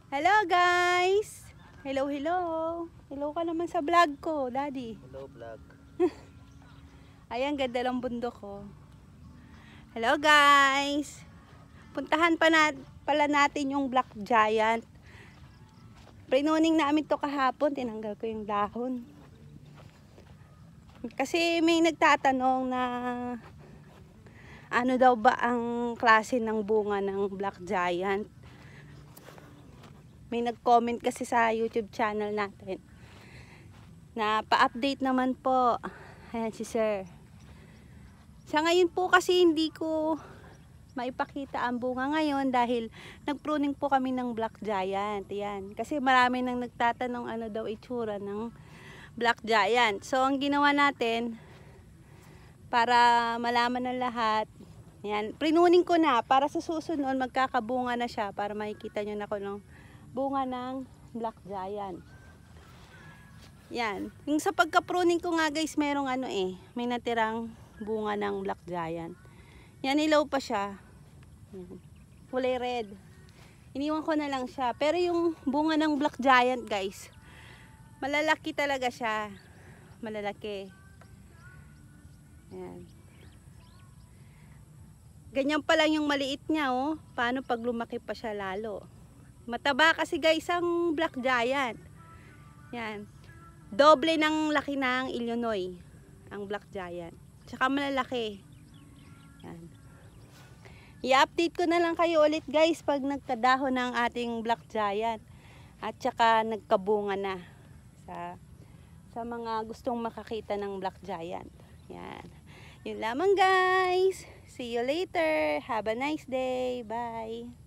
Hello guys! Hello, hello. Hello ka naman sa vlog ko, daddy. Hello vlog. Ayan, ganda lang bundok ko. Hello guys! Puntahan pala natin yung Black Giant. Prinuning namin to kahapon, tinanggal ko yung dahon. Kasi may nagtatanong na ano daw ba ang klase ng bunga ng Black Giant. May nag-comment kasi sa YouTube channel natin na pa-update naman po. Ayan si sir. Sa ngayon po kasi hindi ko maipakita ang bunga ngayon dahil nag-pruning po kami ng Black Giant. Ayan. Kasi marami nang nagtatanong ano daw itsura ng Black Giant. So ang ginawa natin para malaman ng lahat, ayan, prinuning ko na para sa susunod magkakabunga na siya para makikita nyo na ko ng bunga ng Black Giant. Yan. Yung sa pagka-pruning ko nga guys, merong may natirang bunga ng Black Giant. Yan, ilaw pa siya. Yan. Kulay red. Iniwan ko na lang siya. Pero yung bunga ng Black Giant guys, malalaki talaga siya. Malalaki. Yan. Ganyan pa lang yung maliit niya, oh. Paano pag lumaki pa siya lalo? Mataba kasi guys ang Black Giant. Yan. Doble ng laki ng Illinois ang Black Giant. Tsaka malalaki. Yan. I-update ko na lang kayo ulit guys pag nagkadahon ng ating Black Giant. At tsaka nagkabunga na sa mga gustong makakita ng Black Giant. Yan. Yun lamang guys. See you later. Have a nice day. Bye.